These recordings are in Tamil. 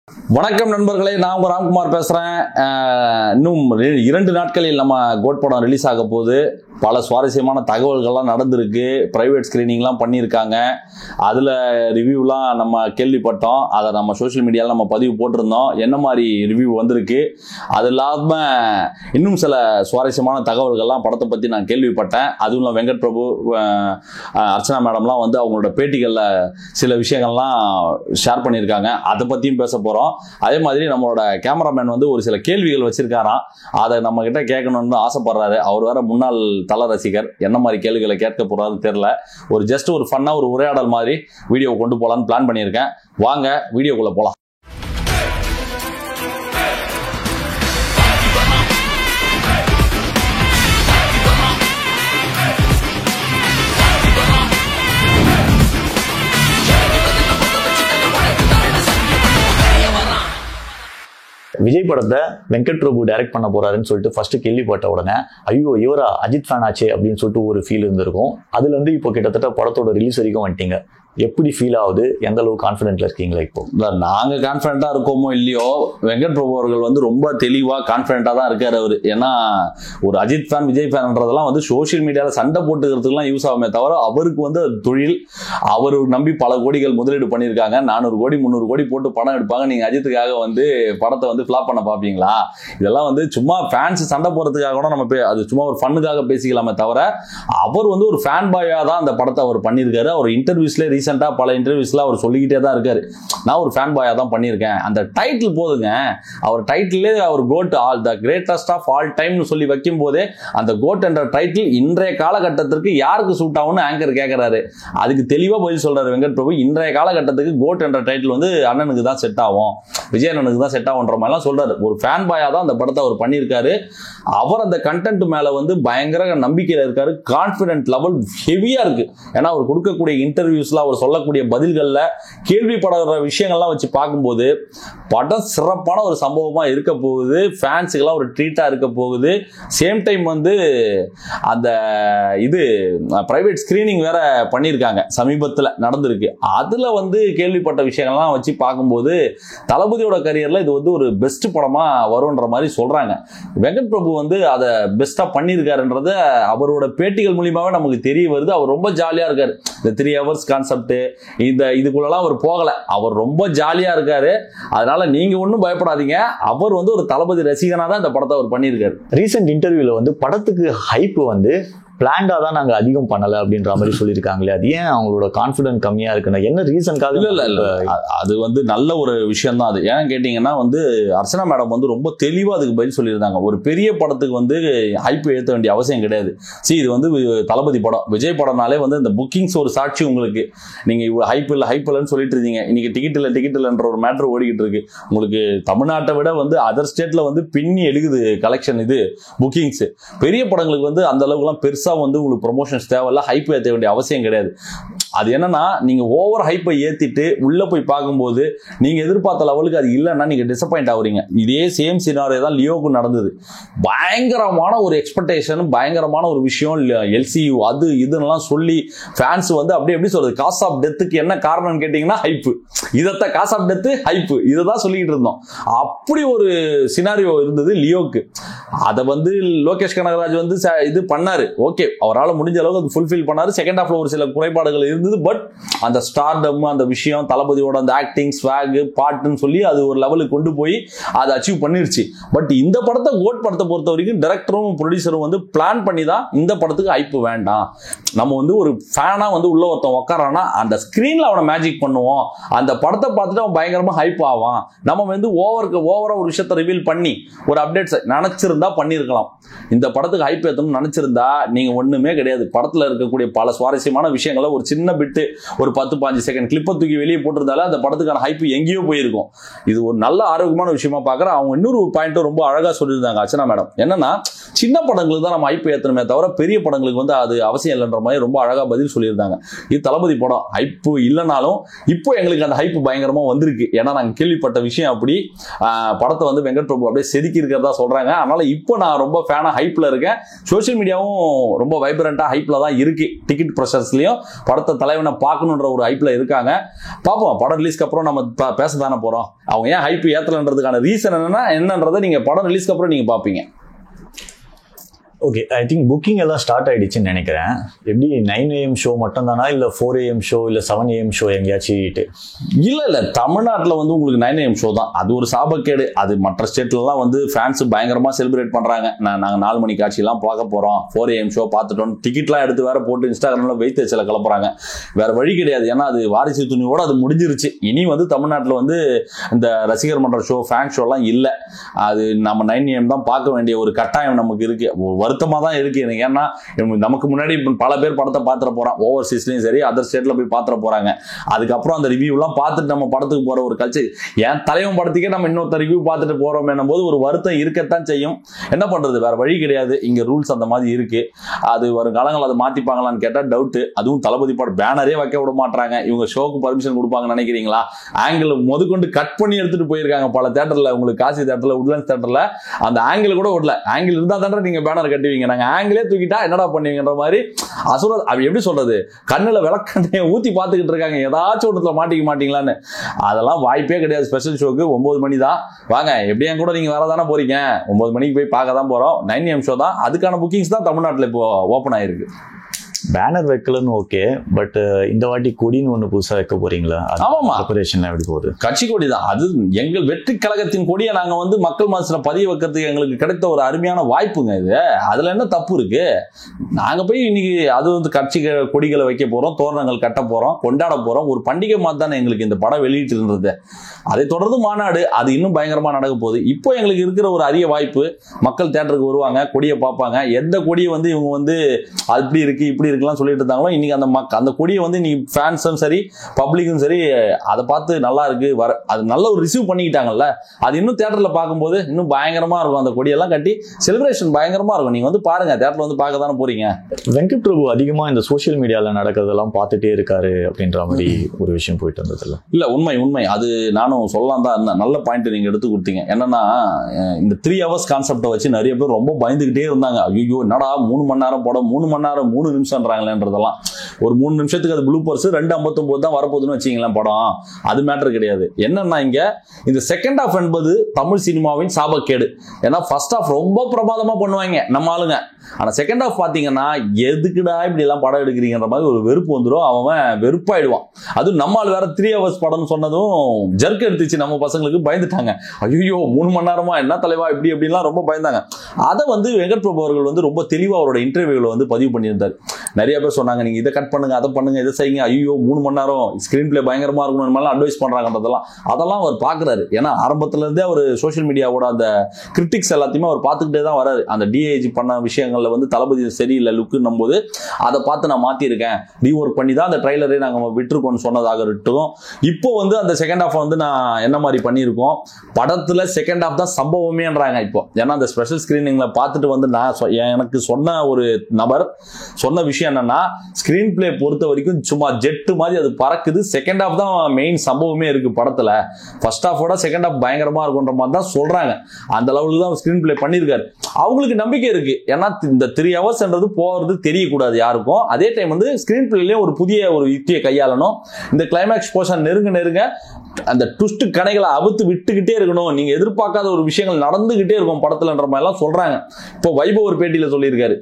வணக்கம் நண்பர்களே, நான் உங்க ராம்குமார் பேசுறேன். இன்னும் 2 நாட்களில் நம்ம கோட் படம் ரிலீஸ் ஆக போகுது. பல சுவாரஸ்யமான தகவல்கள்லாம் நடந்திருக்கு. பிரைவேட் ஸ்கிரீனிங்லாம் பண்ணியிருக்காங்க. அதில் ரிவ்யூலாம் நம்ம கேள்விப்பட்டோம். அதை நம்ம சோஷியல் மீடியாவில் நம்ம பதிவு போட்டிருந்தோம். என்ன மாதிரி ரிவ்யூ வந்திருக்கு, அது இல்லாமல் இன்னும் சில சுவாரஸ்யமான தகவல்கள்லாம் படத்தை பற்றி நான் கேள்விப்பட்டேன். அதுவும் இல்லை, வெங்கட் பிரபு, அர்ச்சனா மேடம்லாம் வந்து அவங்களோட பேட்டிகளில் சில விஷயங்கள்லாம் ஷேர் பண்ணியிருக்காங்க. அதை பற்றியும் பேச போகிறோம். அதே மாதிரி நம்மளோட கேமராமேன் வந்து ஒரு சில கேள்விகள் வச்சிருக்காராம். அதை நம்ம கிட்ட கேட்கணும்னு ஆசைப்படுறாரு. அவர் வேற முன்னாள் தல ரசிகர். என்ன மாதிரி கேள்விகளை கேட்க போறாருன்னு தெரியல. ஜஸ்ட் ஒரு ஃபன்னா ஒரு உரையாடல் மாதிரி வீடியோ கொண்டு போலான்னு பிளான் பண்ணியிருக்கேன். வாங்க வீடியோக்குள்ள போலாம். விஜய் படத்தை வெங்கட் பிரபு டைரக்ட் பண்ண போறாருன்னு சொல்லிட்டு ஃபர்ஸ்ட் கேள்விப்பட்ட உடனே ஐயோ இவரா அஜித் ஃபேன் ஆச்சே அப்படின்னு சொல்லிட்டு ஒரு ஃபீல் இருந்திருக்கும். அதுல இருந்து இப்போ கிட்டத்தட்ட படத்தோட ரிலீஸ் வரைக்கும் வந்துட்டீங்க. எப்படி ஃபீல் ஆகுது? எந்த அளவுக்கு கான்ஃபிடென்ட்ல இருக்கீங்களா? இப்போ நாங்க கான்ஃபிடென்ட்டா இருக்கோமோ இல்லையோ, வெங்கட் பிரபு அவர்கள் வந்து ரொம்ப தெளிவா கான்ஃபிடென்ட்டா தான் இருக்காரு அவரு. ஏன்னா ஒரு அஜித் ஃபேன் விஜய் ஃபேன்ன்றதெல்லாம் வந்து சோசியல் மீடியால சண்டை போட்டுக்கிறதுக்குலாம் யூஸ் ஆகுமே தவிர, அவருக்கு வந்து தொழில். அவர் நம்பி பல கோடிகள் முதலீடு பண்ணியிருக்காங்க. 400 கோடி 300 கோடி போட்டு படம் எடுப்பாங்க. நீங்க அஜித்துக்காக வந்து படத்தை வந்து ஃபிளாப் பண்ண பாப்பீங்களா? இதெல்லாம் வந்து சும்மா ஃபேன்ஸ் சண்டை போறதுக்காக கூட நம்ம அது சும்மா ஒரு ஃபன்னுக்காக பேசிக்கலாமே தவிர, அவர் வந்து ஒரு ஃபேன் பாயா தான் அந்த படத்தை அவர் பண்ணியிருக்காரு. அவர் இன்டர்வியூஸ்ல ரீசெண்டா பல இன்டர்வியூஸ்ல அவர் சொல்லிக்கிட்டே தான் இருக்காரு, நான் ஒரு ஃபேன் பாயா தான் பண்ணியிருக்கேன். அந்த டைட்டில் போதுங்க. அவர் டைட்டிலே அவர் GOAT all the greatest of all டைம்னு சொல்லி வைக்கும் போதே அந்த கோட் என்ற டைட்டில் இன்றைய காலகட்டத்திற்கு யாருக்கு சூட் ஆகும்னு ஆங்கர் கேட்கிறாரு. அதுக்கு தெளிவா பதில் சொல்றாரு வெங்கட் பிரபு. இன்றைய காலகட்டத்துக்கு கோட் என்ற டைட்டில் வந்து அண்ணனுக்கு தான் செட் ஆகும், விஜய் அண்ணனுக்கு தான் செட் ஆகுன்ற மாதிரிலாம் சொல்றாரு. ஒரு ஃபேன் பாயா தான் அந்த படத்தை அவர் பண்ணியிருக்காரு. அவர் அந்த கண்டென்ட் மேல வந்து பயங்கர நம்பிக்கையில இருக்காரு. கான்பிடன்ட் லெவல் ஹெவியா இருக்கு. ஏன்னா அவர் கொடுக்கக்கூடிய இன்டர்வியூஸ்ல அவர் சொல்லக்கூடிய பதில்கள்ல கேள்விப்படுற விஷயங்கள்லாம் வச்சு பார்க்கும்போது படம் சிறப்பான ஒரு சம்பவமா இருக்க போகுது. ஃபேன்ஸுக்கெல்லாம் ஒரு ட்ரீட்டா இருக்க போகுது. சேம் டைம் வந்து அந்த இது பிரைவேட் ஸ்கிரீனிங் வேற பண்ணியிருக்காங்க, சமீபத்தில் நடந்திருக்கு. அதுல வந்து கேள்விப்பட்ட விஷயங்கள்லாம் வச்சு பார்க்கும்போது தளபதியோட கரியர்ல இது வந்து ஒரு பெஸ்ட் படமா வரும்ன்ற மாதிரி சொல்றாங்க. வெங்கட் பிரபு வந்து அதை பெஸ்டா பண்ணியிருக்காருன்றத அவரோட பேட்டிகள் மூலியமாவே நமக்கு தெரிய வருது. அவர் ரொம்ப ஜாலியா இருக்காரு. இந்த 3 hours கான்செப்ட் இதுக்குள்ளலாம் அவர் போகல. அவர் ரொம்ப ஜாலியா இருக்காரு. அதனால நீங்க ஒன்றும் பயப்படாதீங்க. அவர் வந்து ஒரு தளபதி ரசிகனா தான் இந்த படத்தை அவர் பண்ணியிருக்காரு. ரீசெண்ட் இன்டர்வியூல வந்து படத்துக்கு ஹைப் வந்து பிளான்டா தான் நாங்க அதிகம் பண்ணல அப்படின்ற மாதிரி சொல்லியிருக்காங்களே, அது ஏன் அவங்களோட கான்ஃபிடன்ட் கம்மியா இருக்குன்னா என்ன ரீசன்காக? இல்ல அது வந்து நல்ல ஒரு விஷயம் தான். அது ஏன்னு கேட்டீங்கன்னா வந்து அர்ச்சனா மேடம் வந்து ரொம்ப தெளிவா அதுக்கு பதில் சொல்லியிருந்தாங்க. ஒரு பெரிய படத்துக்கு வந்து ஹைப் ஏற்ற வேண்டிய அவசியம் கிடையாது. இது வந்து தளபதி படம், விஜய் படம்னாலே வந்து இந்த புக்கிங்ஸ் ஒரு சாட்சி. உங்களுக்கு நீங்க இவ்வளவு ஹைப் இல்லைன்னு சொல்லிட்டு இருந்தீங்க. இன்னைக்கு டிக்கெட் இல்லைன்ற ஒரு மேட்டர் ஓடிக்கிட்டு இருக்கு. உங்களுக்கு தமிழ்நாட்டை விட வந்து அதர் ஸ்டேட்ல வந்து பின்னி எழுகுது கலெக்ஷன், இது புக்கிங்ஸ். பெரிய படங்களுக்கு வந்து அந்த அளவுக்குலாம் பெருசா வந்து உங்களுக்கு ப்ரொமோஷன்ஸ் தேவையில்ல, ஹைப் ஏற்ற வேண்டிய அவசியம் கிடையாது. அது என்னன்னா, நீங்க ஓவர் ஹைப்பை ஏத்திட்டு உள்ள போய் பார்க்கும்போது நீங்க எதிர்பார்த்த லெவலுக்கு அது இல்லைன்னா நீங்க டிசப்பாயிண்ட் ஆகுறீங்க. இதே சேம் சினாரியோ தான் லியோக்கு நடந்தது. பயங்கரமான ஒரு எக்ஸ்பெக்டேஷன், பயங்கரமான ஒரு விஷயம், எல்சியூ அது இதுன்னெல்லாம் சொல்லி ஃபேன்ஸ் வந்து அப்படியே எப்படி சொல்றது, காஸ் ஆஃப் டெத்துக்கு என்ன காரணம்னு கேட்டீங்கன்னா ஹைப்பு. இதத்தான் காஸ் ஆஃப் டெத்து ஹைப்பு, இதை தான் சொல்லிக்கிட்டு இருந்தோம். அப்படி ஒரு சினாரியோ இருந்தது லியோக்கு. அதை வந்து லோகேஷ் கனகராஜ் வந்து இது பண்ணாரு. ஓகே, அவரால் முடிஞ்ச அளவுக்கு அது ஃபுல்ஃபில் பண்ணாரு. செகண்ட் ஹாஃப்ல ஒரு சில குறைபாடுகள் இருந்தது. பட் அந்த ஸ்டார்டம், அந்த விஷயம், தளபதியோட அந்த ஆக்டிங், ஸ்வாக், பாட்டுன்னு சொல்லி அது ஒரு லெவலுக்கு கொண்டு போய் அதை அச்சீவ் பண்ணிருச்சு. பட் இந்த படத்தை கோட் படத்தை பொறுத்த வரைக்கும் டைரக்டரும் ப்ரொடியூசரும் வந்து பிளான் பண்ணி தான் இந்த படத்துக்கு ஹைப் வேண்டாம், நம்ம வந்து ஒரு ஃபேனா வந்து உள்ள ஒருத்தன் உட்காரானா அந்த ஸ்கிரீன்ல அவனை மேஜிக் பண்ணுவோம், அந்த படத்தை பார்த்துட்டு அவன் பயங்கரமா ஹைப் ஆவான், நம்ம வந்து ஓவரா ஒரு விஷயத்தை ரிவீல் பண்ணி ஒரு அப்டேட்ஸ் நினைச்சிருந்தா பண்ணிருக்கலாம். இந்த படத்துக்கு ஹைப் ஏற்றணும்னு நினைச்சிருந்தா நீங்க ஒண்ணுமே கிடையாது. படத்துல இருக்கக்கூடிய பல சுவாரஸ்யமான விஷயங்களை ஒரு சின்ன பிட்டு ஒரு 10-15 செகண்ட் கிளிப்பை தூக்கி வெளியே போட்டிருந்தாலே அந்த படத்துக்கான ஹைப் எங்கேயோ போயிருக்கும். இது ஒரு நல்ல ஆரோக்கியமான விஷயமா பார்க்குறேன். அவங்க இன்னொரு பாயிண்ட் ரொம்ப அழகா சொல்லியிருந்தாங்க அர்ச்சனா மேடம். என்னன்னா, சின்ன படங்களுக்கு தான் நம்ம ஹைப் ஏற்றணுமே தவிர பெரிய படங்களுக்கு வந்து அது அவசியம் இல்லைன்ற மாதிரி ரொம்ப அழகா பதில் சொல்லியிருந்தாங்க. இது தளபதி படம், ஹைப் இல்லைனாலும் இப்போ எங்களுக்கு அந்த ஹைப் பயங்கரமா வந்திருக்கு. ஏன்னா நாங்கள் கேள்விப்பட்ட விஷயம் அப்படி படத்தை வந்து வெங்கட் பிரபு அப்படியே செதுக்கி இருக்கிறதா சொல்றாங்க. அதனால இப்போ நான் ரொம்ப ஃபேனா ஹைப்ல இருக்கேன். சோசியல் மீடியாவும் ரொம்ப வைப்ரண்டா ஹைப்ல தான் இருக்கு. டிக்கெட் ப்ரெஷர்ஸ்லயும் படத்தை அடுத்த தலைவனை பார்க்கணுன்ற ஒரு ஹைப்ல இருக்காங்க. பார்ப்போம், படம் ரிலீஸ்க்கு அப்புறம் நம்ம பேச தானே போறோம். அவங்க ஏன் ஹைப் ஏத்தலன்றதுக்கான ரீசன் என்னன்றதை நீங்க படம் ரிலீஸ்க்கு அப்புறம் நீங்க பார்ப்பீங்க. ஓகே, ஐ திங்க் புக்கிங் எல்லாம் ஸ்டார்ட் ஆயிடுச்சுன்னு நினைக்கிறேன். எப்படி 9 AM ஷோ மட்டும் தானா, இல்ல 4 AM ஷோ, இல்ல 7 AM ஷோ எங்கேயாச்சும்? இல்ல தமிழ்நாட்டில் வந்து உங்களுக்கு 9 AM ஷோ தான். அது ஒரு சாபக்கேடு. அது மற்ற ஸ்டேட்லாம் வந்து ஃபேன்ஸ் பயங்கரமா செலிப்ரேட் பண்றாங்க. நாங்க 4 மணி காட்சியெல்லாம் பார்க்க போறோம், 4 AM ஷோ பார்த்துட்டோம், டிக்கெட்லாம் எடுத்து வேற போட்டு இன்ஸ்டாகிராம்ல வெயிட் கிளப்புறாங்க. வேற வழி கிடையாது. ஏன்னா அது வாரிசு துணியோட அது முடிஞ்சிருச்சு. இனி வந்து தமிழ்நாட்டில் வந்து இந்த ரசிகர் மன்ற ஷோ, ஃபேன் ஷோலாம் இல்லை. அது நம்ம 9 AM தான் பார்க்க வேண்டிய ஒரு கட்டாயம் நமக்கு இருக்கு. வருத்தமா தான் இருக்கு எனக்கு. ஏன்னா நமக்கு முன்னாடி பல பேர் படத்தை பார்த்துட போறான், ஓவர்சீஸ்லயும் சரி அதர் ஸ்டேட்ல போய் பார்த்துட போறாங்க. அதுக்கப்புறம் அந்த ரிவ்யூ எல்லாம் பார்த்துட்டு நம்ம படத்துக்கு போற ஒரு கல்ச்சர், ஏன் தலைவன் படத்துக்கே நம்ம இன்னொருத்த ரிவ்யூ பார்த்துட்டு போறோம் என்னும் போது ஒரு வருத்தம் இருக்கத்தான் செய்யும். என்ன பண்றது, வேற வழி கிடையாது. இங்க ரூல்ஸ் அந்த மாதிரி இருக்கு. அது வரும் காலங்கள் அதை மாத்திப்பாங்களான்னு கேட்டா டவுட். அதுவும் தளபதி படம் பேனரே வைக்க விட மாட்டாங்க. இவங்க ஷோக்கு பர்மிஷன் கொடுப்பாங்கன்னு நினைக்கிறீங்களா? ஆங்கிள் முதற்கொண்டு கட் பண்ணி எடுத்துட்டு போயிருக்காங்க பல தேட்டர்ல. உங்களுக்கு காசி தேட்டர்ல, உட்லண்ட்ஸ் தேட்டர்ல அந்த ஆங்கிள் கூட விடல. ஆங்கிள் இருந்தா தானே நீங்க பேனர் கட்டுவீங்க, நாங்க ஆங்கிலே தூக்கிட்டா என்னடா பண்ணுவீங்கன்ற மாதிரி அசுர. எப்படி சொல்றது, கண்ணுல விளக்கண்ணைய ஊத்தி பார்த்துக்கிட்டு இருக்காங்க, ஏதாச்சும் ஒன்றத்துல மாட்டிக்க மாட்டீங்களான்னு. அதெல்லாம் வாய்ப்பே கிடையாது. ஸ்பெஷல் ஷோக்கு 9 மணி தான். வாங்க, எப்படியா கூட நீங்க வேற தானே போறீங்க, 9 மணிக்கு போய் பார்க்க தான் போறோம். 9 AM ஷோ தான். அதுக்கான புக்கிங்ஸ் தான் தமிழ்நாட்டில் இப்போ ஓப்பன் ஆயிருக்கு. பேனர் வைக்கலன்னு ஓகே, பட் இந்த வாட்டி கொடின்னு ஒண்ணு புதுசா வைக்க போறீங்களா? ஆமாமா, ஆபரேஷன் எப்படி போகுது? கட்சி கொடி தான். அது எங்கள் வெற்றி கழகத்தின் கொடியை நாங்க வந்து மக்கள் மனசுல பதிய வைக்கிறதுக்கு எங்களுக்கு கிடைத்த ஒரு அருமையான வாய்ப்புங்க இது. அதுல என்ன தப்பு இருக்கு? நாங்க போய் இன்னைக்கு அது வந்து கட்சி கொடிகளை வைக்க போறோம், தோரணங்கள் கட்ட போறோம், கொண்டாட போறோம். ஒரு பண்டிகை மாதிரி தானே எங்களுக்கு இந்த படம் வெளியிட்டு இருந்தது. அதை தொடர்ந்து மாநாடு, அது இன்னும் பயங்கரமா நடக்க போகுது. இப்போ எங்களுக்கு இருக்கிற ஒரு அரிய வாய்ப்பு, மக்கள் தியேட்டருக்கு வருவாங்க, கொடியை பார்ப்பாங்க. எந்த கொடியை வந்து இவங்க வந்து அப்படி இருக்கு இப்படி இருக்கலாம் சொல்லிட்டு இருந்தாங்களோ, இன்னைக்கு அந்த கொடியை வந்து நீ ஃபேன்ஸும் சரி பப்ளிக்கும் சரி அதை பார்த்து நல்லா இருக்கு, அது நல்ல ஒரு ரிசீவ் பண்ணிக்கிட்டாங்கல்ல. அது இன்னும் தியேட்டர்ல பார்க்கும்போது இன்னும் பயங்கரமா இருக்கும். அந்த கொடியெல்லாம் கட்டி செலிப்ரேஷன் பயங்கரமா இருக்கும். நீங்க வந்து பாருங்க, தியேட்டர்ல வந்து பார்க்க தானே போறீங்க. வெங்கட் பிரபு அதிகமா இந்த சோசியல் மீடியால நடக்கிறதெல்லாம் பார்த்துட்டே இருக்காரு அப்படின்ற மாதிரி ஒரு விஷயம் போயிட்டு இருந்தது. இல்ல உண்மை அது நானும் சொல்லலாம் தான். நல்ல பாயிண்ட் நீங்க எடுத்து கொடுத்தீங்க. என்னன்னா, இந்த 3 hours கான்செப்டை வச்சு நிறைய பேர் ரொம்ப பயந்துகிட்டே இருந்தாங்க. ஐயோ என்னடா 3 மணி நேரம் படம், 3 மணி நேரம் 3 நிமிஷம்ன்றாங்களேன்றதெல்லாம். ஒரு 3 நிமிஷத்துக்கு அது ப்ளூபர்ஸ் 2:59 தான் வரப்போகுதுன்னு வச்சுங்களேன் படம். அது மேட்டர் கிடையாது. என்னன்னா, இங்க இந்த செகண்ட் ஹாஃப் என்பது தமிழ் சினிமாவின் சாபக்கேடு. ஏன்னா ஃபர்ஸ்ட் ஹாஃப் ரொம்ப பிரமாதமா பண்ணுவாங்க நம்ம ஆளுங்க. ஆனா செகண்ட் ஹாஃப் பாத்தீங்கன்னா, எதுக்குடா இப்படி எல்லாம் படம் எடுக்கிறீங்கன்ற மாதிரி ஒரு வெறுப்பு வந்துடும். அவன் வெறுப்பாயிடுவான். அதுவும் நம்மால் வேற 3 hours படம் சொன்னதும் ஜர்க் எடுத்துச்சு. நம்ம பசங்களுக்கு பயந்துட்டாங்க. ஐயோ 3 மணி நேரமா, என்ன தலைவா இப்படி அப்படின்லாம் ரொம்ப பயந்தாங்க. அதை வந்து வெங்கட் பிரபு அவர்கள் வந்து ரொம்ப தெளிவா அவரோட இன்டர்வியூல வந்து பதிவு பண்ணியிருந்தார். நிறைய பேர் சொன்னாங்க, நீங்க இதை கட் பண்ணுங்க, அதை பண்ணுங்க, இதை செய்யுங்க, ஐயோ 3 மணி நேரம் ஸ்கிரீன் பிளே பயங்கரமா இருக்கணும் அட்வைஸ் பண்றாங்கன்றதெல்லாம். அதெல்லாம் அவர் பாக்குறாரு. ஏன்னா ஆரம்பத்துல இருந்தே அவர் சோசியல் மீடியாவோட அந்த கிரிட்டிக்ஸ் எல்லாத்தையுமே அவர் பார்த்துக்கிட்டே தான் வராரு. அந்த டிஐஜி பண்ண விஷயங்கள்ல வந்து தளபதி சரியில்லை லுக்குன்னும் போது அதை பார்த்து நான் மாத்திருக்கேன், ரீஒர்க் பண்ணி தான் அந்த ட்ரைலரே நாங்க விட்டுருக்கோம்னு சொன்னதாக இருக்கட்டும். இப்போ வந்து அந்த செகண்ட் ஹாஃப் வந்து நான் என்ன மாதிரி பண்ணியிருக்கோம், படத்துல செகண்ட் ஹாஃப் தான் சம்பவமேன்றாங்க இப்போ. ஏன்னா அந்த ஸ்பெஷல் ஸ்கிரீனிங்ல பார்த்துட்டு வந்து நான் எனக்கு சொன்ன ஒரு நபர் சொன்ன விஷயம் என்னன்னா, ஸ்கிரீன் பிளே பொறுத்த வரைக்கும் சும்மா ஜெட்டு மாதிரி அது பறக்குது. செகண்ட் ஹாஃப் தான் மெயின் சம்பவமே இருக்கு படத்துல. ஃபர்ஸ்ட் ஹாஃபோட செகண்ட் ஹாஃப் பயங்கரமா இருக்குன்ற மாதிரி தான் சொல்றாங்க. அந்த லெவலுக்கு தான் ஸ்கிரீன் பிளே பண்ணியிருக்காரு. அவங்களுக்கு நம்பிக்கை இருக்கு. ஏன்னா இந்த 3 hours போறது தெரியக்கூடாது யாருக்கும். அதே டைம் வந்து ஸ்கிரீன் பிளேலயும் ஒரு புதிய ஒரு யுக்தியை கையாளணும். இந்த கிளைமேக்ஸ் போர்ஷன் நெருங்க அந்த ட்விஸ்ட் கணைகளை அவுத்து விட்டுக்கிட்டே இருக்கணும். நீங்க எதிர்பார்க்காத ஒரு விஷயங்கள் நடந்துகிட்டே இருக்கும் படத்துலன்ற மாதிரி எல்லாம் சொல்றாங்க. இப்போ வைபவ் ஒரு பேட்டியில சொல்லியிருக்காரு,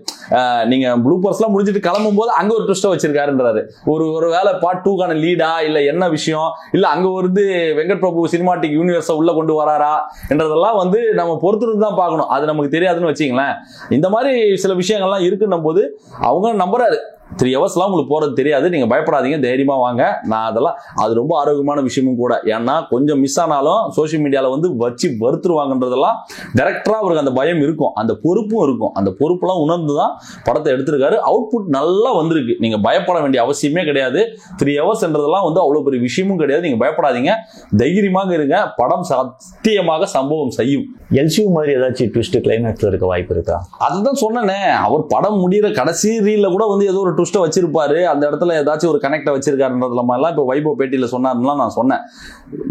நீங்க ப்ளூபர்ஸ் எல்லாம் முடிஞ்சிட்டு கிளம்பும் போது அங்க ஒரு ட்விஸ்ட் வச்சிருக்காருன்றாரு. ஒரு வேலை பார்ட் 2க்கான லீடா இல்ல என்ன விஷயம், இல்ல அங்க வந்து வெங்கட் பிரபு சினிமாட்டிக் யூனிவர்ஸ உள்ள கொண்டு வராரா என்றதெல்லாம் வந்து நம்ம பொறுத்திருந்து தான் பார்க்கணும். அது நமக்கு தெரியாதுன்னு வச்சுங்களேன். இந்த மாதிரி சில விஷயங்கள்லாம் இருக்குன்னும் போது அவங்க நம்புறாரு. 3 hours உங்களுக்கு போறது தெரியாது, நீங்க பயப்படாதீங்க, தைரியமா வாங்க. நான் அதெல்லாம் அது ரொம்ப ஆரோக்கியமான விஷயமும் கூட. ஏன்னா கொஞ்சம் மிஸ் ஆனாலும் சோசியல் மீடியால வந்து வச்சு வருத்துருவாங்கன்றதெல்லாம் டைரக்டரா அவருக்கு அந்த பயம் இருக்கும், அந்த பொறுப்பும் இருக்கும். அந்த பொறுப்பெல்லாம் உணர்ந்துதான் படத்தை எடுத்திருக்காரு. அவுட்புட் நல்லா வந்திருக்கு. நீங்க பயப்பட வேண்டிய அவசியமே கிடையாது. 3 hours வந்து அவ்வளவு பெரிய விஷயமும் கிடையாது. நீங்க பயப்படாதீங்க, தைரியமாக இருங்க. படம் சத்தியமாக சம்பவம் செய்யும். எல்சியூ மாதிரி ஏதாச்சும் ட்விஸ்ட் கிளைமேக்ஸ்ல இருக்க வாய்ப்பு இருக்கா? அதுதான் சொன்னேனே, அவர் படம் முடிகிற கடைசி ரீல்ல கூட வந்து ஏதோ ஒரு ட்விஸ்ட்டை வச்சிருப்பாரு, அந்த இடத்துல ஏதாச்சும் ஒரு கனெக்டை வச்சிருக்காருன்றதுல மாதிரிலாம் இப்போ வைபவ் பேட்டியில் சொன்னாருலாம் நான் சொன்னேன்.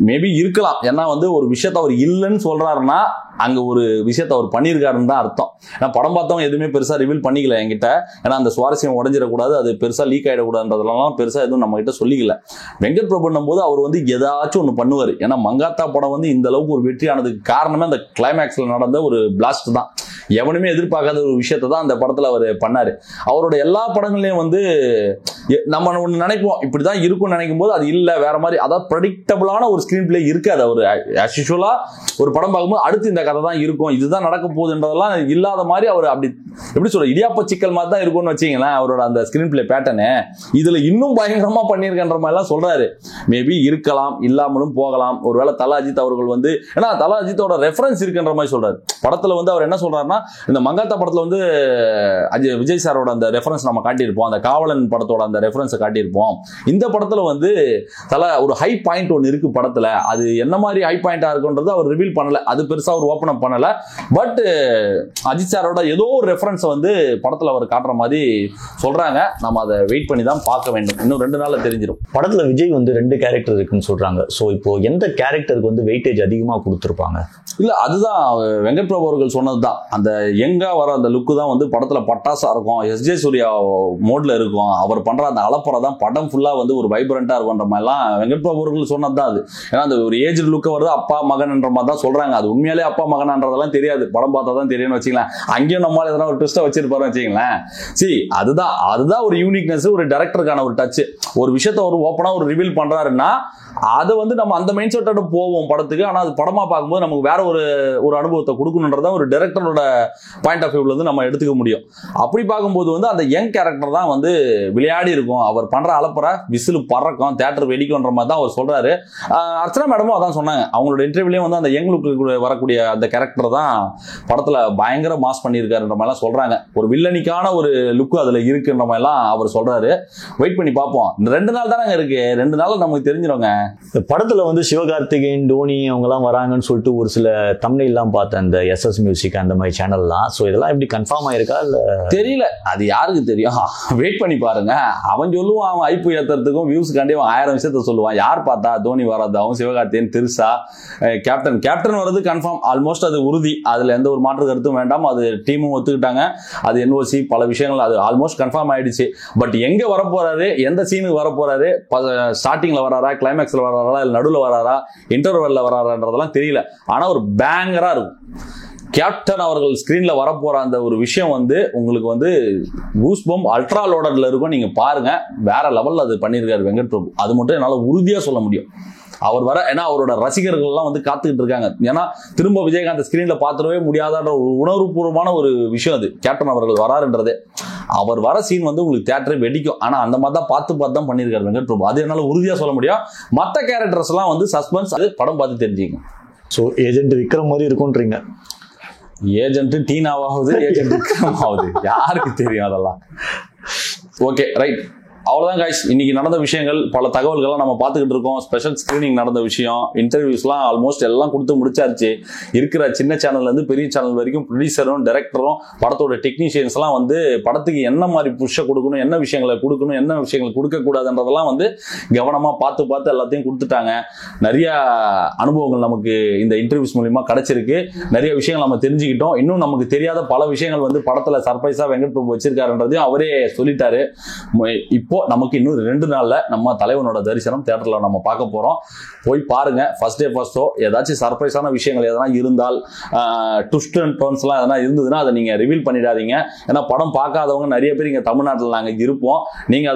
மேபி இருக்கலாம். ஏன்னா வந்து ஒரு விஷயத்த அவர் இல்லைன்னு சொல்றாருன்னா அங்க ஒரு விஷயத்த அவர் பண்ணியிருக்காருன்னு தான் அர்த்தம். ஏன்னா படம் பார்த்தவங்க எதுவுமே பெருசா ரிவீல் பண்ணிக்கல என்கிட்ட. ஏன்னா அந்த சுவாரஸ்யம் உடஞ்சிடக்கூடாது, அது பெருசா லீக் ஆயிடக்கூடாதுன்றதுலாம் பெருசா எதுவும் நம்ம கிட்ட சொல்லிக்கல. வெங்கட் பிரபுன்னும் போது அவர் வந்து ஏதாச்சும் ஒன்று பண்ணுவார். ஏன்னா மங்காத்தா படம் வந்து இந்த அளவுக்கு ஒரு வெற்றி ஆனதுக்கு காரணமே அந்த கிளைமேக்ஸ்ல நடந்த ஒரு பிளாஸ்ட் தான். எவனுமே எதிர்பார்க்காத ஒரு விஷயத்தை தான் அந்த படத்துல அவர் பண்ணாரு. அவரோட எல்லா படங்களையும் வந்து நம்ம ஒன்று நினைப்போம் இப்படிதான் இருக்கும்னு நினைக்கும் போது அது இல்லை, வேற மாதிரி. அதாவது ப்ரெடிக்டபிளான ஒரு ஸ்கிரீன் பிளே இருக்காது. அவர் ஆஸ் யூசுவலா ஒரு படம் பார்க்கும்போது அடுத்து இந்த கதை தான் இருக்கும், இதுதான் நடக்க போகுதுன்றதெல்லாம் இல்லாத மாதிரி அவர் அப்படி எப்படி சொல்ற இடியாப்ப சிக்கல் மாதிரி தான் இருக்கும்னு வச்சிங்களேன் அவரோட அந்த ஸ்கிரீன் பிளே பேட்டர்னு. இதுல இன்னும் பயங்கரமா பண்ணியிருக்கன்ற மாதிரிலாம் சொல்றாரு. மேபி இருக்கலாம், இல்லாமலும் போகலாம். ஒருவேளை தல அஜித் அவர்கள் வந்து, ஏன்னா தல அஜித்தோட ரெஃபரன்ஸ் இருக்குன்ற மாதிரி சொல்றாரு படத்துல. வந்து அவர் என்ன சொல்றாருன்னா, இந்த மங்காத்தா படத்துல வந்து விஜய் சாரோட அந்த ரெஃபரன்ஸ் நம்ம காட்டியிருப்போம், அந்த காவலன் படத்தோட அந்த ரெஃபரன்ஸை காட்டியிருப்போம். இந்த படத்துல வந்து தல ஒரு ஹை பாயிண்ட் ஒன்று இருக்கு படத்துல. அது என்ன மாதிரி ஹை பாயிண்டா இருக்குன்றது அவர் ரிவீல் பண்ணல, அது பெருசா அவர் ஓப்பன் அப் பண்ணல. பட் அஜித் சாரோட ஏதோ ஒரு ரெஃபரன்ஸை வந்து படத்துல அவர் காட்டுற மாதிரி சொல்றாங்க. நம்ம அதை வெயிட் பண்ணி தான் பார்க்க வேண்டும். இன்னும் 2 நாள்ல தெரிஞ்சிடும். படத்துல விஜய் வந்து 2 கேரக்டர் இருக்குன்னு சொல்றாங்க. ஸோ இப்போ எந்த கேரக்டருக்கு வந்து வெயிட்டேஜ் அதிகமாக கொடுத்துருப்பாங்க? இல்ல அதுதான் வெங்கட் பிரபு அவர்கள் சொன்னதுதான். அந்த எங்கா வர அந்த லுக்கு தான் வந்து படத்துல பட்டாசா இருக்கும், எஸ்ஜே சூர்யா மோட்ல இருக்கும். அவர் பண்ற அந்த அலப்பறை தான் படம் ஃபுல்லா வந்து ஒரு வைப்ரண்டா இருக்கும்ன்ற மாதிரிலாம் வெங்கட் பிரபு அவர்கள் சொன்னதுதான் அது. ஏன்னா அந்த ஒரு ஏஜ் லுக்க வருது, அப்பா மகன்ன்ற மாதிரி தான் சொல்றாங்க. அது உண்மையாலே அப்பா மகனான்றதெல்லாம் தெரியாது, படம் பார்த்தா தான் தெரியும்னு வச்சுக்கலாம். அங்கேயும் நம்மளால எதனா ஒரு ட்விஸ்டா வச்சிருப்பாரு வச்சுங்களேன். சரி, அதுதான் ஒரு யூனிக்னஸ், ஒரு டைரக்டருக்கான ஒரு டச். ஒரு விஷயத்த ஒரு ஓப்பனா ஒரு ரிவீல் பண்றாருன்னா அதை வந்து நம்ம அந்த மைண்ட் செட்டோட போவோம் படத்துக்கு. ஆனா அது படமா பார்க்கும்போது நமக்கு வேற ஒரு அனுபவத்தை கொடுக்கணுன்றத ஒரு டைரக்டரோட பாயிண்ட் ஆஃப் வியூல இருந்து நம்ம எடுத்துக்க முடியும். அப்படி பார்க்கும்போது வந்து அந்த யங் கேரக்டர் தான் வந்து விளையாடி இருக்கும். அவர் பண்ற அலப்பறை விசில் பறக்கும், தியேட்டர் வெடிக்கும்ன்ற மாதிரி தான் அவர் சொல்றாரு. அர்ச்சனா மேடமும் அதான் சொன்னாங்க. அவங்களோட இன்டர்வியூலயும் வந்து அந்த யங் லுக்கு வரக்கூடிய அந்த கேரக்டர் தான் படத்துல பயங்கர மாஸ் பண்ணியிருக்காருன்ற மாதிரிலாம் சொல்றாங்க. ஒரு வில்லனிக்கான ஒரு லுக்கு அதுல இருக்குன்ற மாதிரிலாம் அவர் சொல்றாரு. வெயிட் பண்ணி பார்ப்போம். 2 நாள் தானே இருக்கு, 2 நாள் நமக்கு தெரிஞ்சிருங்க. இந்த படத்துல வந்து சிவகார்த்திகேயன், டோனி அவங்க எல்லாம் வராங்கன்னு சொல்லிட்டு ஒரு சில தம்ப்நெயில்லாம் பார்த்தேன், இந்த எஸ்எஸ் மியூசிக் அந்த மாதிரி சேனல்லாம். ஸோ இதெல்லாம் எப்படி கன்ஃபார்ம் ஆயிருக்கா இல்ல தெரியல, அது யாருக்கு தெரியும். வெயிட் பண்ணி பாருங்க. அவன் சொல்லுவான், அவன் ஐப்பு ஏத்துறதுக்கும் வியூஸ்க்காண்டி அவன் 1000 விஷயத்த சொல்லுவான். யார் பார்த்தா தோனி வராது, அவன் சிவகார்த்திகேயன் திருசா கேப்டன் வர்றது கன்ஃபார்ம், ஆல்மோஸ்ட் அது உறுதி. அதுல எந்த ஒரு மாற்று கருத்தும் வேண்டாம். அது டீமும் ஒத்துக்கிட்டாங்க. அது என்ஓசி பல விஷயங்கள் அது ஆல்மோஸ்ட் கன்ஃபார்ம் ஆயிடுச்சு. பட் எங்க வரப்போறாரு, எந்த சீனுக்கு வரப்போறாரு, ஸ்டார்டிங்ல வராரா, கிளைமேக்ஸ்ல வராரா, இல்ல நடுவுல வராரா, இன்டர்வெல்ல வராரான்றதெல்லாம் தெரியல. ஆனா ஒரு பேங்கரா இருக்கும். கேப்டன் அவர்கள் ஸ்கிரீன்ல வரப்போற அந்த ஒரு விஷயம் வந்து உங்களுக்கு வந்து கூஸ்பம்ப் அல்ட்ரா லோடட்ல இருக்கும். நீங்க பாருங்க, வேற லெவல்ல அது பண்ணியிருக்காரு வெங்கட் பிரபு. அது மட்டும் என்னால உறுதியா சொல்ல முடியும். அவர் வர, ஏன்னா அவரோட ரசிகர்கள் எல்லாம் வந்து காத்துக்கிட்டு இருக்காங்க. ஏன்னா திரும்ப விஜயகாந்த் ஸ்கிரீன்ல பார்த்துடவே முடியாத ஒரு உணர்வுபூர்வமான ஒரு விஷயம் அது. கேப்டன் அவர்கள் வராருன்றதே, அவர் வர சீன் வந்து உங்களுக்கு தியேட்டரே வெடிக்கும். ஆனா அந்த மாதிரி தான் பார்த்து தான் பண்ணியிருக்காரு வெங்கட் பிரபு. அது என்னால உறுதியா சொல்ல முடியும். மற்ற கேரக்டர்ஸ் எல்லாம் வந்து சஸ்பென்ஸ், அது படம் பார்த்து தெரிஞ்சுங்க. ஸோ ஏஜென்ட் விக்ரம் மாதிரி இருக்கும்ன்றீங்க? ஏஜென்ட் டீனாவாகுது, ஏஜென்ட் விக்ரம் ஆகுது, யாருக்கு தெரியும் அதெல்லாம். Okay, right. அவ்வளவுதான் கைஸ். இன்னைக்கு நடந்த விஷயங்கள், பல தகவல்கள்லாம் நம்ம பார்த்துக்கிட்டு இருக்கோம். ஸ்பெஷல் ஸ்கிரீனிங் நடந்த விஷயம், இன்டர்வியூஸ்லாம் ஆல்மோஸ்ட் எல்லாம் கொடுத்து முடிச்சாச்சு. இருக்கிற சின்ன சேனல்ல இருந்து பெரிய சேனல் வரைக்கும் ப்ரொடியூசரும் டைரக்டரும் படத்தோட டெக்னீஷியன்ஸ் எல்லாம் வந்து படத்துக்கு என்ன மாதிரி புஷ்ஷை கொடுக்கணும், என்ன விஷயங்களை கொடுக்கணும், என்ன விஷயங்களை கொடுக்க கூடாதுன்றதெல்லாம் வந்து கவனமா பார்த்து எல்லாத்தையும் கொடுத்துட்டாங்க. நிறைய அனுபவங்கள் நமக்கு இந்த இன்டர்வியூஸ் மூலியமா கிடைச்சிருக்கு. நிறைய விஷயங்கள் நம்ம தெரிஞ்சுக்கிட்டோம். இன்னும் நமக்கு தெரியாத பல விஷயங்கள் வந்து படத்துல சர்ப்ரைஸா வெங்கட் பிரபு வச்சிருக்காருன்றதையும் அவரே சொல்லிட்டாரு. இப்போ நமக்கு இன்னும் 2 நாள்ல நம்ம தலைவனோட தரிசனம் தியேட்டர்ல நம்ம பார்க்க போறோம். போய் பாருங்க. First day first show. ஏதாச்சும் சர்ப்ரைஸான விஷயங்கள் எதனா இருந்தால், ட்விஸ்ட் அண்ட் டர்ன்ஸ் எல்லாம் எதனா இருந்ததுன்னா அதை நீங்க ரிவீல் பண்ணிடாதீங்க. ஏன்னா படம் பார்க்காதவங்க நிறைய பேர் இங்க தமிழ்நாட்டில் நாங்க இருப்போம். நீங்க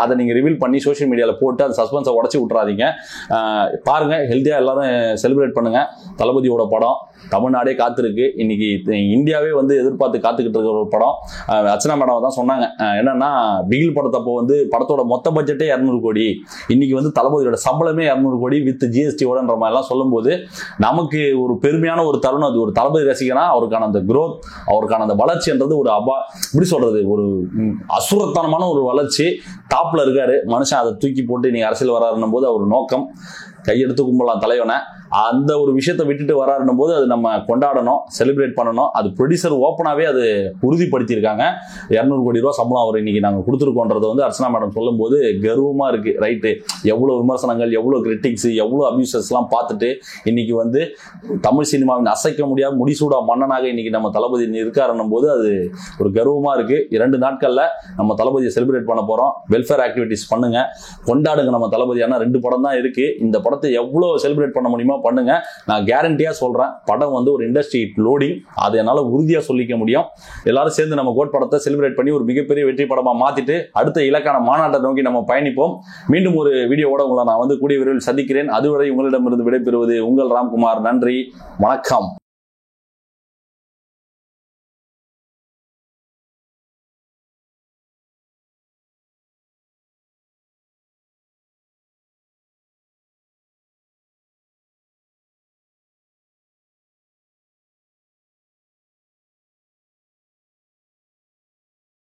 அதை நீங்க ரிவீல் பண்ணி சோஷியல் மீடியால போட்டு அந்த சஸ்பென்ஸை உடச்சி விட்டுறாதீங்க. பாருங்க, ஹெல்த்தியா எல்லாரும் செலிப்ரேட் பண்ணுங்க. தளபதியோட படம் தமிழ்நாடே காத்திருக்கு. இன்னைக்கு இந்தியாவே வந்து எதிர்பார்த்து காத்துக்கிட்டு இருக்கிற ஒரு படம். அர்ச்சனா மேடம் தான் சொன்னாங்க, என்னன்னா பிகில் படத்தப்போ வந்து படத்தோட மொத்த பட்ஜெட்டே 200 கோடி, இன்னைக்கு வந்து தளபதியோட சம்பளமே 200 கோடி வித் ஜிஎஸ்டியோடன்ற மாதிரி எல்லாம் சொல்லும் போது நமக்கு ஒரு பெருமையான ஒரு தருணம். அது ஒரு தளபதி ரசிகனா அவருக்கான அந்த growth, அவருக்கான அந்த வளர்ச்சின்றது ஒரு எப்படி சொல்றது, ஒரு அசுரத்தனமான ஒரு வளர்ச்சி. டாப்ல இருக்காரு மனுஷன். அதை தூக்கி போட்டு நீங்க அரசியல் வராருன்னும் போது அவர் நோக்கம் கையெடுத்து கும்பலாம் தலைவனை. அந்த ஒரு விஷயத்தை விட்டுட்டு வராருன்னும் போது அது நம்ம கொண்டாடணும், செலிப்ரேட் பண்ணணும். அது ப்ரொடியூசர் ஓப்பனாவே அது உறுதிப்படுத்தியிருக்காங்க. 200 கோடி ரூபாய் சம்பளம் அவர் இன்னைக்கு நாங்க கொடுத்துருக்கோன்றதை வந்து அர்ச்சனா மேடம் சொல்லும் போது கர்வமா இருக்கு. ரைட்டு, எவ்வளவு விமர்சனங்கள், எவ்வளவு கிரிட்டிக்ஸ், எவ்வளவு அபியூசஸ் எல்லாம் பார்த்துட்டு இன்னைக்கு வந்து தமிழ் சினிமாவின் அசைக்க முடியாத முடிசூடா மன்னனாக இன்னைக்கு நம்ம தளபதி இருக்காருன்னும் போது அது ஒரு கர்வமா இருக்கு. 2 நாட்கள்ல நம்ம தளபதியை செலிப்ரேட் பண்ண போறோம். வெல்ஃபேர் ஆக்டிவிட்டிஸ் பண்ணுங்க, கொண்டாடுங்க நம்ம தளபதி. ஆனா 2 படம் தான் இருக்கு. இந்த படத்தை எவ்வளவு செலிப்ரேட் பண்ண முடியுமோ பண்ணுங்க. நான் கேரண்டியா சொல்றேன், படம் வந்து ஒரு இண்டஸ்ட்ரி லோடிங், அதை என்னால உறுதியா சொல்லிக்க முடியும். எல்லாரும் சேர்ந்து நம்ம கோட் படத்தை செலிப்ரேட் பண்ணி ஒரு மிகப்பெரிய வெற்றி படமா மாத்திட்டு அடுத்த இலக்கான மாநாட்டை நோக்கி நம்ம பயணிப்போம். மீண்டும் ஒரு வீடியோவோட உங்களை நான் வந்து கூடிய விரைவில் சந்திக்கிறேன். அதுவரை உங்களிடமிருந்து விடைபெறுவது உங்கள் ராம்குமார். நன்றி, வணக்கம்.